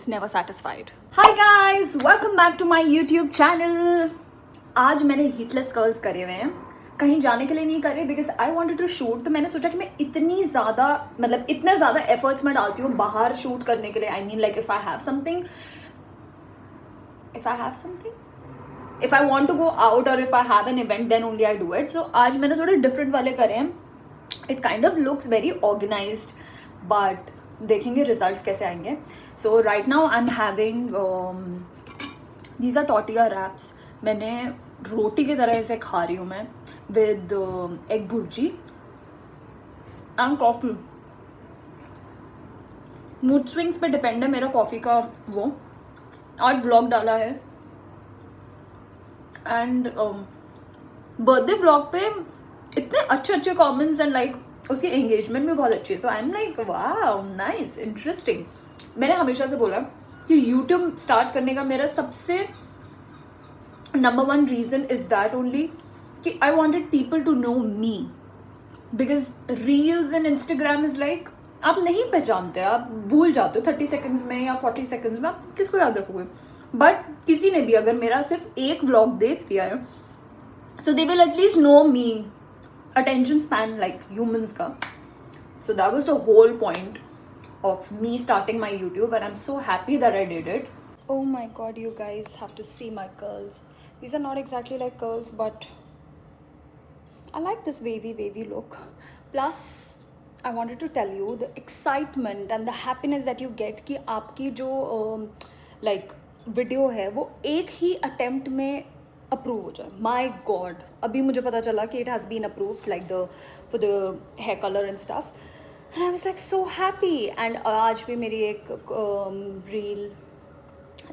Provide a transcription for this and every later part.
humans never satisfied. Hi guys, welcome back to my YouTube channel. आज मैंने हीटलेस curls करे हुए हैं, कहीं जाने के लिए नहीं करे because I wanted to shoot. तो मैंने सोचा कि मैं इतने ज़्यादा एफर्ट्स मैं डालती हूँ बाहर शूट करने के लिए. I mean like if I have something, if I want to go out or if I have an event, then only I do it. So आज मैंने थोड़े different वाले करे हैं. It kind of looks very organized, but देखेंगे results कैसे आएंगे. So right now I'm having these are tortilla wraps. मैंने रोटी की तरह इसे खा रही हूँ मैं with egg bhurji and coffee. Mood swings पे डिपेंड है मेरा कॉफ़ी का. वो आज ब्लॉग डाला है एंड बर्थडे व्लॉग पे इतने अच्छे कमेंट्स एंड लाइक उसकी एंगेजमेंट भी बहुत अच्छी है. So I am like wow nice interesting. मैंने हमेशा से बोला कि यूट्यूब स्टार्ट करने का मेरा सबसे number 1 reason is that only कि I wanted people to know me. Because reels and Instagram is like आप नहीं पहचानते, आप भूल जाते हो 30 सेकेंड्स में या 40 सेकेंड्स में आप किसको याद रखोगे. बट किसी ने भी अगर मेरा सिर्फ एक व्लॉग देख लिया है so they will at least know me. Attention span like humans का. So that was the whole point of me starting my YouTube and I am so happy that I did it. Oh my god, you guys have to see my curls. These are not exactly like curls, but I like this wavy look. Plus, I wanted to tell you the excitement and the happiness that you get कि आपकी जो like video है वो एक ही attempt में approve हो जाए. माई God, अभी मुझे पता चला कि it has been approved like the for the hair colour and stuff and I was like so happy. And आज भी मेरी एक रील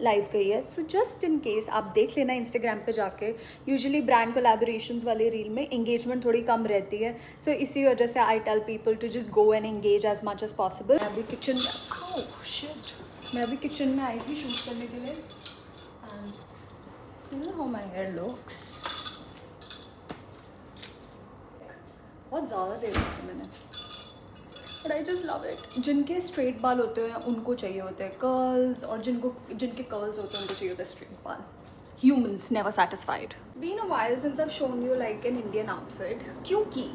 लाइव गई है. सो जस्ट इन केस आप देख लेना इंस्टाग्राम पे जाके. यूजुअली ब्रांड कोलैबोरेशंस वाली रील में एंगेजमेंट थोड़ी कम रहती है. सो इसी वजह से I tell people to just go and engage as much as possible. मैं अभी किचन में आई थी शूट करने के लिए and you know how my hair looks. बहुत ज़्यादा दे रखी मैंने but I just love it. जिनके स्ट्रेट बाल होते हैं उनको चाहिए होते हैं कर्ल्स और जिनके कर्ल्स होते हैं उनको चाहिए होता है स्ट्रेट बाल. Humans never satisfied. It's been a while since I've shown you like an Indian outfit क्योंकि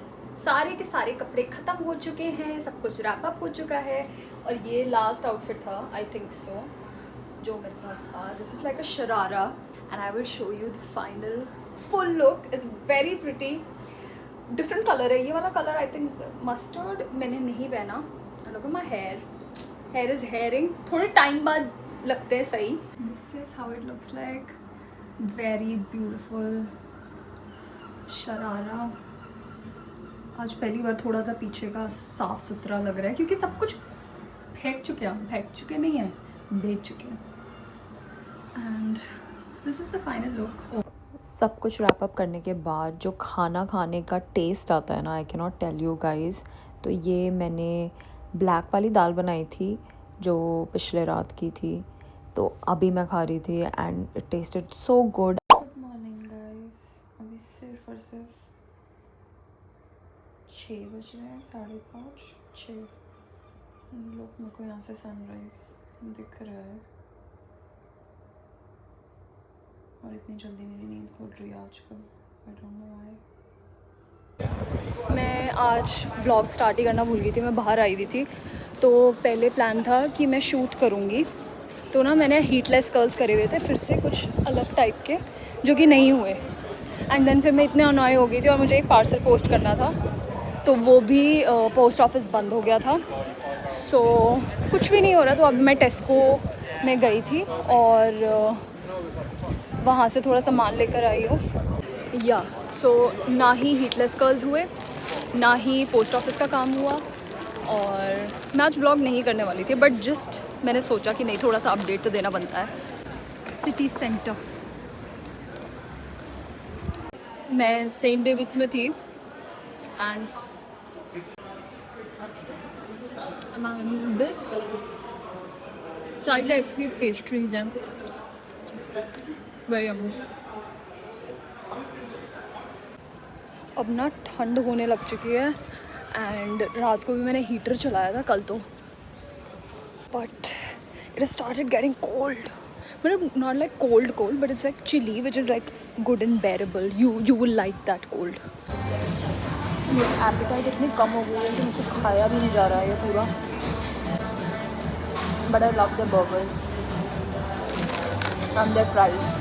सारे के सारे कपड़े ख़त्म हो चुके हैं, सब कुछ रैप अप हो चुका है और ये लास्ट आउटफिट था आई थिंक सो जो मेरे पास था. This is like a sharara and I will show you the final full look. Is very pretty. Different colour है ये वाला कलर. आई थिंक मस्टर्ड मैंने नहीं पहना. Look at my here is hearing. थोड़े टाइम बाद लगते हैं सही. This is how it looks like. Very beautiful sharara. आज पहली बार थोड़ा सा पीछे का साफ सुथरा लग रहा है क्योंकि सब कुछ फेंक चुके नहीं हैं, भेज चुके हैं. And this is the final look. सब कुछ रैप अप करने के बाद जो खाना खाने का टेस्ट आता है ना, I can not tell you guys. तो ये मैंने ब्लैक वाली दाल बनाई थी जो पिछले रात की थी, तो अभी मैं खा रही थी and it tested so good. Good morning guys. अभी सिर्फ 6 बज रहे हैं, 5:30 लोग. मेरे को यहाँ से सनराइज दिख रहा है और इतनी जल्दी मेरी नींद खुल रही है आजकल. आई डोंट नो व्हाई. मैं आज व्लॉग स्टार्ट ही करना भूल गई थी. मैं बाहर आई हुई थी तो पहले प्लान था कि मैं शूट करूँगी. तो ना मैंने हीटलेस कर्ल्स करे हुए थे फिर से कुछ अलग टाइप के जो कि नहीं हुए. एंड देन फिर मैं इतने अनॉय हो गई थी और मुझे एक पार्सल पोस्ट करना था तो वो भी पोस्ट ऑफिस बंद हो गया था. सो कुछ भी नहीं हो रहा. तो अब मैं टेस्को में गई थी और वहाँ से थोड़ा सामान लेकर आई हूँ. या सो ना ही हीटलेस कर्ल्स हुए ना ही पोस्ट ऑफिस का काम हुआ और मैं आज व्लॉग नहीं करने वाली थी बट जस्ट मैंने सोचा कि नहीं थोड़ा सा अपडेट तो देना बनता है. सिटी सेंटर मैं सेंट डेविड्स में थी एंड दिस साइड लाइफ की पेस्ट्रीज हैं वेरी यम्मी. अब ना ठंड होने लग चुकी है एंड रात को भी मैंने हीटर चलाया था कल तो but it has started getting cold. But not like cold, but it's like chilly, which is like good and bearable. You will like that cold. मेरी appetite इतनी कम हो गई है कि मुझसे खाया भी नहीं जा रहा है ये पूरा. But I love their burgers and their fries.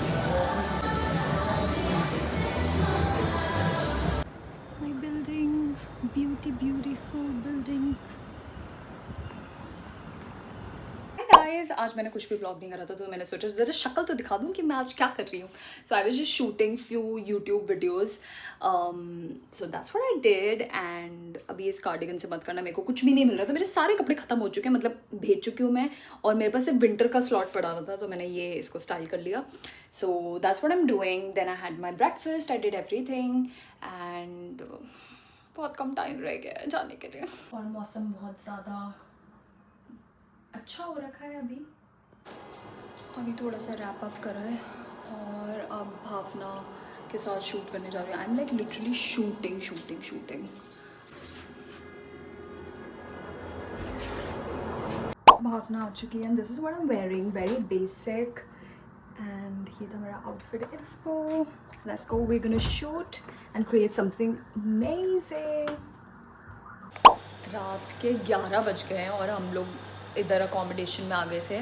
My building, beautiful building. Guys आज मैंने कुछ भी ब्लॉग नहीं करा था तो मैंने सोचा ज़रा शक्ल तो दिखा दूँ कि मैं आज क्या कर रही हूँ. So I was just shooting few YouTube videos. So that's what I did. And अभी इस कार्डिगन से मत करना, मेरे को कुछ भी नहीं मिल रहा था. मेरे सारे कपड़े ख़त्म हो चुके हैं, मतलब भेज चुकी हूँ मैं, और मेरे पास सिर्फ विंटर का स्लॉट पड़ा हुआ था तो मैंने ये इसको स्टाइल कर लिया. So that's what I am doing. Then I had my breakfast, I did everything. And बहुत कम टाइम रह गया है जाने के लिए और मौसम बहुत ज़्यादा अच्छा हो रखा है. अभी थोड़ा सा रैप अप करा है और अब भावना के साथ शूट करने जा रही हूँ. I am like literally shooting. Bhavana आ चुकी है and this is what I am wearing, very basic. And ये था मेरा outfit expo. Let's go, we are gonna shoot and create something amazing. रात के 11 बज गए हैं और हम लोग इधर अकोमोडेशन में आ गए थे.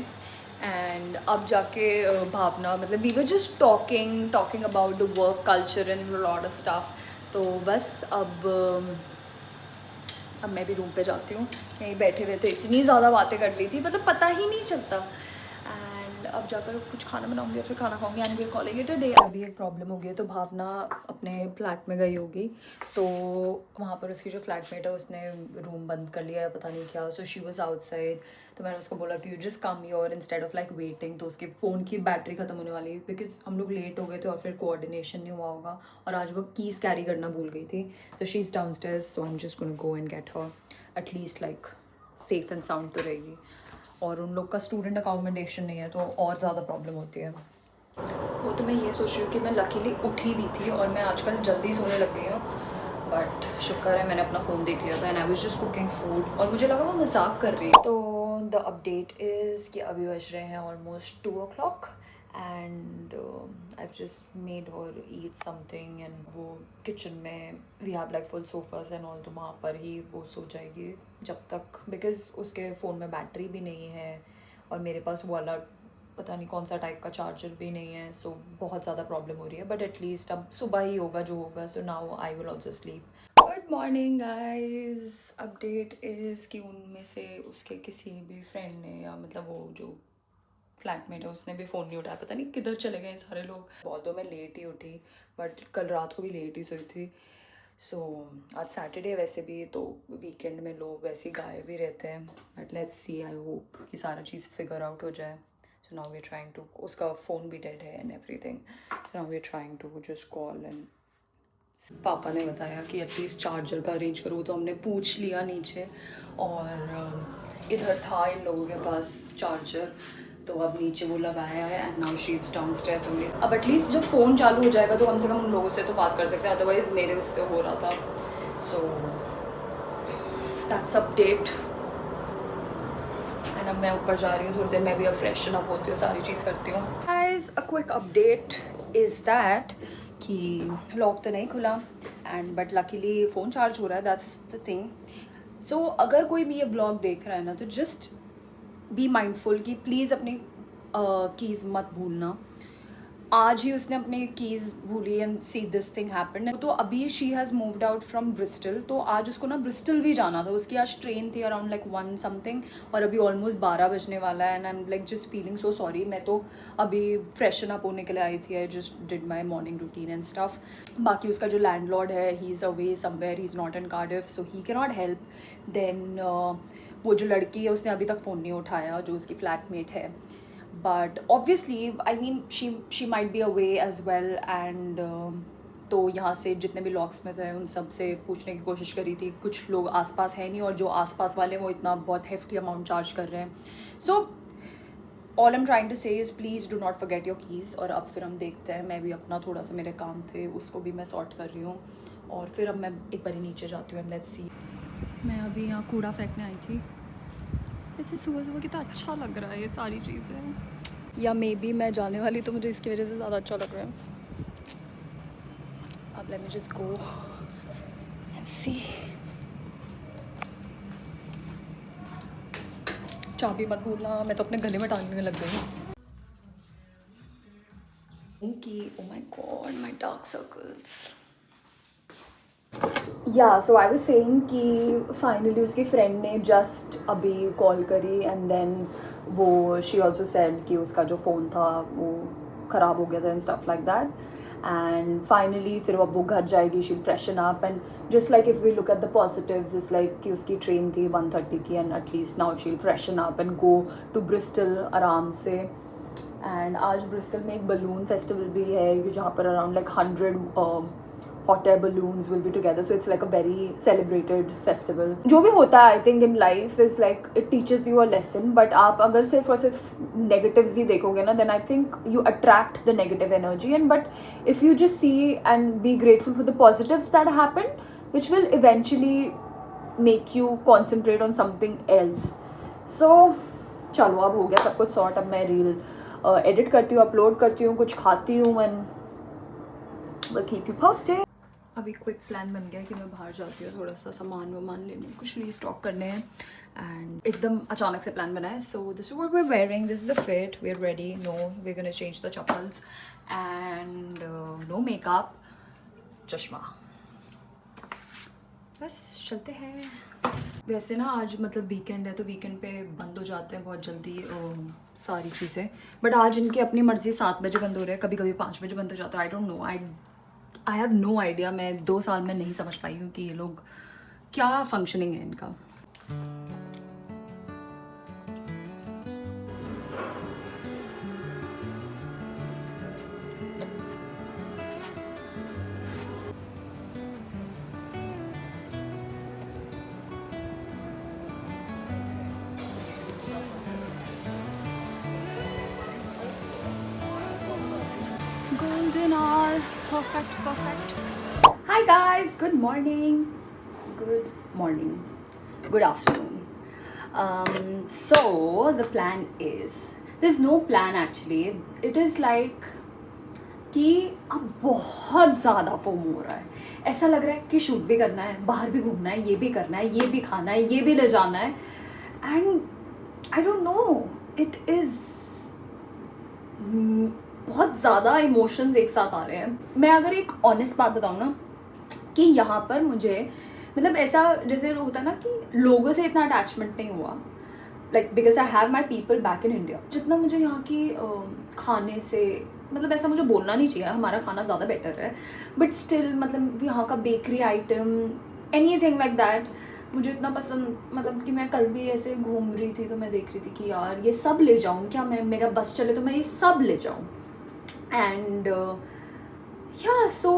एंड अब जाके भावना, मतलब we were just talking about the work culture and lot of stuff. तो बस अब मैं भी रूम पे जाती हूँ. यहीं बैठे हुए थे, इतनी ज़्यादा बातें कर ली थी, मतलब पता ही नहीं चलता. एंड अब जाकर कुछ खाना बनाऊंगी और फिर खाना खाऊंगी and we are calling it a day. अभी एक प्रॉब्लम हो गई है, तो भावना अपने फ्लैट में गई होगी, तो वहाँ पर उसकी जो फ्लैटमेट है उसने रूम बंद कर लिया है, पता नहीं क्या. So she was outside. तो मैंने उसको बोला कि you just come your instead of like waiting. तो उसके फ़ोन की बैटरी ख़त्म होने वाली है बिकॉज हम लोग लेट हो गए थे और फिर कोऑर्डिनेशन नहीं हुआ होगा, और आज वो कीज़ कैरी करना भूल गई थी. So she is downstairs, so I am just gonna go and get her. At least like safe and sound तो रहेगी. और उन लोग का स्टूडेंट अकोमोडेशन नहीं है तो और ज़्यादा प्रॉब्लम होती है. वो तो मैं ये सोच रही हूँ कि मैं लकीली उठी भी थी और मैं आजकल जल्दी सोने लग गई हूँ. बट शुक्र है मैंने अपना फ़ोन देख लिया था and I was just cooking food और मुझे लगा वो मजाक कर रही है. तो द अपडेट इज़ कि अभी बज रहे हैं almost 2 o'clock and I just made और ईट समथिंग. एंड वो किचन में we have like full sofas and all, तो वहाँ पर ही वो सो जाएगी जब तक, बिकॉज उसके फ़ोन में बैटरी भी नहीं है और मेरे पास वो वाला पता नहीं कौन सा टाइप का चार्जर भी नहीं है. सो बहुत ज़्यादा प्रॉब्लम हो रही है. बट एटलीस्ट अब सुबह ही होगा जो होगा. So now I will also sleep. Good morning guys. Update is कि उनमें से उसके किसी भी फ्रेंड ने, या मतलब वो जो फ्लैटमेट है उसने भी फ़ोन नहीं उठाया. पता नहीं किधर चले गए सारे लोग. बहुत दो मैं लेट ही उठी, बट कल रात को भी लेट ही सोई थी. सो आज सैटरडे वैसे भी, तो वीकेंड में लोग ऐसे गायब भी रहते हैं. But let's see, I hope कि सारा चीज़ फिगर आउट हो जाए. So now we are trying to, उसका फ़ोन भी डेड है and everything. Now we are trying to just call. And पापा ने बताया कि एटलीस्ट चार्जर का अरेंज करो, तो हमने पूछ लिया नीचे और इधर था इन लोगों के पास चार्जर, तो अब नीचे वो लगाया है. And now she is downstairs only. अब एटलीस्ट जब फ़ोन चालू हो जाएगा तो कम से कम उन लोगों से तो बात कर सकते हैं, अदरवाइज़ मेरे उससे हो रहा था. So that's update. एंड अब मैं ऊपर जा रही हूँ थोड़ी देर, मैं भी अब फ्रेशन अप होती हूँ, सारी चीज़ करती हूँ. Guys, a quick update is that कि लॉक तो नहीं खुला and but luckily phone charge हो रहा है. That's the thing. सो अगर कोई भी ये ब्लॉग देख रहा है ना, तो जस्ट बी माइंडफुल कि प्लीज़ अपनी कीज़ मत भूलना. आज ही उसने अपनी कीज़ भूली and see this thing happen. तो अभी she has moved out from Bristol, तो आज उसको ना ब्रिस्टल भी जाना था. उसकी आज ट्रेन थी अराउंड लाइक 1 समथिंग और अभी ऑलमोस्ट 12 बजने वाला है. And I am like just feeling so sorry. मैं तो अभी फ्रेशन अप होने के लिए आई थी. I just did my morning routine and stuff. बाकी उसका जो लैंडलॉर्ड है, he is away somewhere, he is not in Cardiff, so he can not help. Then वो जो लड़की है उसने अभी तक फ़ोन नहीं उठाया, जो उसकी फ्लैटमेट है. But obviously I mean she might be away as well. And तो यहाँ से जितने भी लॉकस्मिथ हैं उन सब से पूछने की कोशिश करी थी. कुछ लोग आसपास है नहीं और जो आसपास वाले वो इतना बहुत हेफ्टी अमाउंट चार्ज कर रहे हैं. So all I am trying to say is please do not forget your keys. और अब फिर हम देखते हैं. मैं भी अपना थोड़ा सा मेरे काम थे उसको भी मैं सॉर्ट कर रही हूँ और फिर अब मैं एक बार नीचे जाती हूँ एंड लेट्स सी. मैं अभी यहाँ कूड़ा फेंकने आई थी इतनी सुबह सुबह कितना अच्छा लग रहा है ये सारी चीज़ें, या मे बी मैं जाने वाली तो मुझे इसकी वजह से ज़्यादा अच्छा लग रहा है. अब let me just go and see. चाबी मत भूलना, मैं तो अपने गले में टांगने लग गई. Oh my god, my dark circles. Yeah, so I was saying कि finally उसकी friend ने just अभी call करी and then वो she also said कि उसका जो phone था वो ख़राब हो गया था and stuff like that. And finally फिर अब वो घर जाएगी, she'll freshen up and just like if we look at the positives, it's like कि उसकी train थी 1:30 की and at least now she'll freshen up and go to Bristol आराम से. एंड आज ब्रिस्टल में एक बलून फेस्टिवल भी है जहाँ पर around like 100 hot air balloons will be together, so it's like a very celebrated festival. जो भी होता है I think in life is like it teaches you a lesson, but आप अगर सिर्फ और सिर्फ नेगेटिव्स ही देखोगे ना then I think you attract the negative energy. And but if you just see and be grateful for the positives that happen which will eventually make you concentrate on something else. So चलो अब हो गया सब कुछ sort. अब मैं reel edit करती हूँ, अपलोड करती हूँ, कुछ खाती हूँ and will keep you posted. अभी क्विक प्लान बन गया कि मैं बाहर जाती हूँ थोड़ा सा सामान वामान लेने, कुछ रीस्टॉक करने हैं एंड एकदम अचानक से प्लान बना है. So this is what we are wearing, this is the fit, we are ready. No we are gonna change the chappals and no makeup, chashma, बस चलते हैं. वैसे ना आज मतलब वीकेंड है तो वीकेंड पे बंद हो जाते हैं बहुत जल्दी सारी चीज़ें, बट आज इनकी अपनी मर्ज़ी 7 बजे बंद हो रहे हैं, कभी कभी 5 बजे बंद हो जाता है. I don't know, I have no idea. मैं 2 साल में नहीं समझ पाई हूँ कि ये लोग क्या फंक्शनिंग है इनका. Golden hour, perfect, perfect. Hi guys, good morning, good afternoon. So the plan is, there's no plan actually. It is like कि अब बहुत ज़्यादा फोमो हो रहा है. ऐसा लग रहा है कि शूट भी करना है, बाहर भी घूमना है, ये भी करना है, ये भी खाना है, ये भी ले जाना है. And I don't no, it is बहुत ज़्यादा इमोशंस एक साथ आ रहे हैं. मैं अगर एक ऑनेस्ट बात बताऊँ ना कि यहाँ पर मुझे मतलब ऐसा जैसे होता है ना कि लोगों से इतना अटैचमेंट नहीं हुआ, like because I have my people back in India. जितना मुझे यहाँ की खाने से मतलब ऐसा मुझे बोलना नहीं चाहिए, हमारा खाना ज़्यादा बेटर है, बट स्टिल मतलब यहाँ का bakery item anything like that मुझे इतना पसंद. मतलब कि मैं कल भी ऐसे घूम रही थी तो मैं देख रही थी कि यार ये सब ले जाऊँ क्या, मैं मेरा बस चले तो मैं ये सब ले जाऊँ. And yeah, so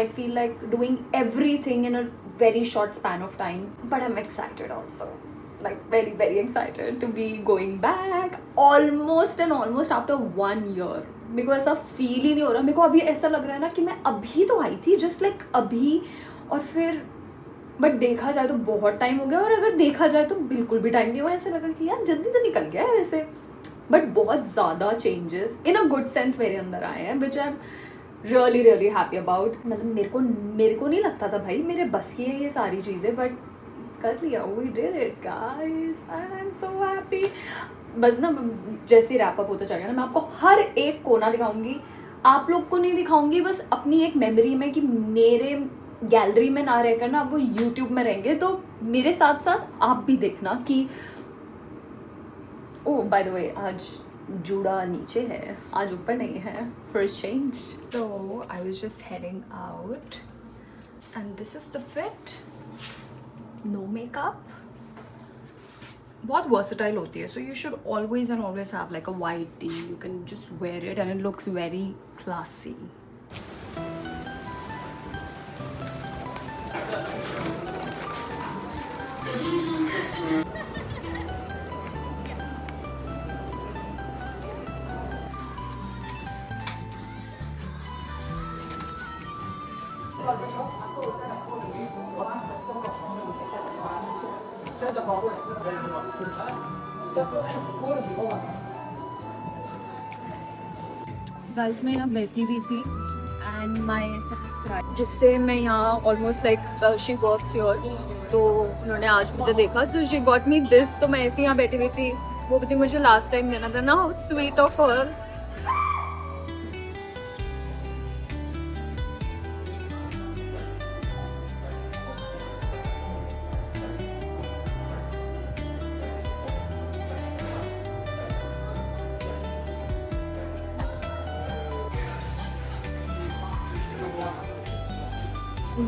I feel like doing everything in a very short span of time, but I'm excited also, like very very excited to be going back almost after 1 year. मेरे को ऐसा फील ही नहीं हो रहा. मेरे को अभी ऐसा लग रहा है ना कि मैं अभी तो आई थी, जस्ट लाइक अभी, और फिर बट देखा जाए तो बहुत टाइम हो गया, और अगर देखा जाए तो बिल्कुल भी टाइम नहीं हुआ. ऐसा लग रहा है कि यार जल्दी तो निकल गया है वैसे, बट बहुत ज़्यादा changes in a good sense मेरे अंदर आए हैं which I am really really happy about. मतलब मेरे को नहीं लगता था भाई मेरे बस की है ये सारी चीज़ें, बट कर लिया. We did it guys and I am so happy. बस ना जैसे ही रैप अप होता चलेगा ना मैं आपको हर एक कोना दिखाऊंगी. आप लोग को नहीं दिखाऊंगी, बस अपनी एक मेमोरी में कि मेरे गैलरी में ना रहकर ना अब वो यूट्यूब में रहेंगे, तो मेरे साथ साथ आप भी देखना कि ओह बाय द वे आज जूड़ा नीचे है, आज ऊपर नहीं है, फॉर चेंज. तो I was just heading out and this is the fit, no makeup. बहुत वर्सेटाइल होती है, so you should always and always have like a white tee. You can just wear it and it looks very classy. Guys मैं यहाँ बैठी हुई थी and my subscribe जिससे मैं यहाँ almost like she works here, तो उन्होंने आज मुझे देखा, so she got me this. तो मैं ऐसे यहाँ बैठी हुई थी, वो भी मुझे लास्ट टाइम देना था ना, how sweet of her.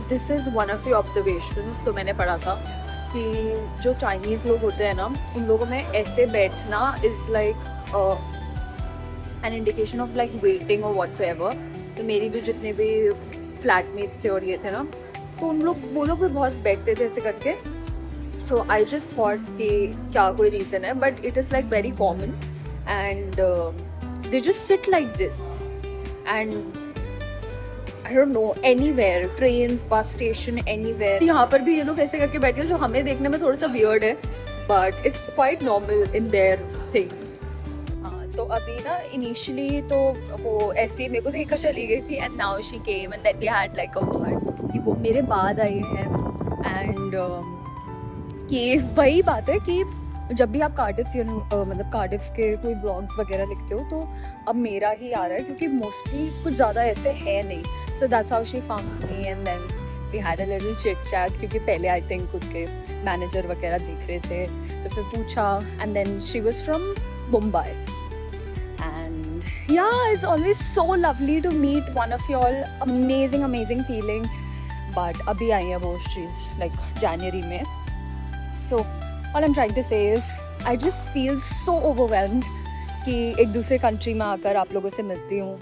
This is one of the observations. तो मैंने पढ़ा था कि जो चाइनीज़ लोग होते हैं ना, उन लोगों में ऐसे बैठना is like an indication of like waiting और व्हाट्सएवर। तो मेरी भी जितने भी फ्लैटमेट्स थे और ये थे ना, तो वो लोग भी बहुत बैठते थे ऐसे करके। सो आई जस्ट थॉट कि क्या कोई रीज़न है, but it is like very common and they just sit like this and I don't know, anywhere, trains, bus station, anywhere. यहाँ पर भी ये लोग ऐसे करके बैठे हैं, जो हमें देखने में थोड़ा सा weird है, but it's quite normal in their thing. तो अभी ना initially तो वो ऐसे ही मेरे को देखकर चली गई थी and now she came and then we had like a word कि वो मेरे बाद आई है and कि वही बात है कि जब भी आप कार्डिफ मतलब कार्डिफ के कोई ब्लॉग्स वगैरह लिखते हो तो अब मेरा ही आ रहा है, क्योंकि मोस्टली कुछ ज़्यादा ऐसे है नहीं। So that's how she found me and then we had a little chit chat, क्योंकि पहले आई थिंक खुद के मैनेजर वगैरह देख रहे थे, तो फिर पूछा and then she was from Mumbai and yeah it's always so lovely to meet one of your amazing feeling. But अभी आई है वो चीज़ लाइक जनवरी में। सो all I'm trying to say is I just feel so overwhelmed कि एक दूसरे country में आकर आप लोगों से मिलती हूँ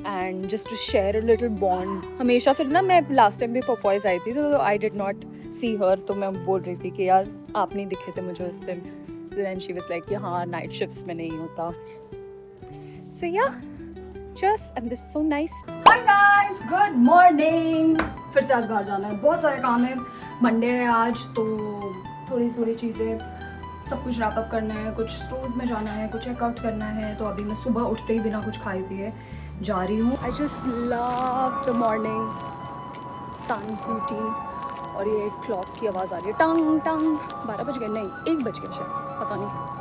and just to share a little bond. हमेशा फिर ना मैं लास्ट टाइम भी पोपॉइज आई थी तो आई डिड नॉट सी हर, तो मैं बोल रही थी कि यार आप नहीं दिखे थे मुझे उस दिन। देन शी वाज लाइक कि हाँ नाइट शिफ्ट्स में नहीं होता। सो या just and this so nice. Hi guys, good morning. फिर से आज बाहर जाना है, बहुत सारे काम है, मंडे है आज, तो थोड़ी चीज़ें सब कुछ रैप अप करना है, कुछ स्टोर्स में जाना है, कुछ चेकआउट करना है। तो अभी मैं सुबह उठते ही बिना कुछ खाए पिए जा रही हूँ। I just love the morning sun routine. और ये क्लॉक की आवाज़ आ रही है, टंग टंग। 12 बज गए, नहीं 1 बज गया शायद, पता नहीं।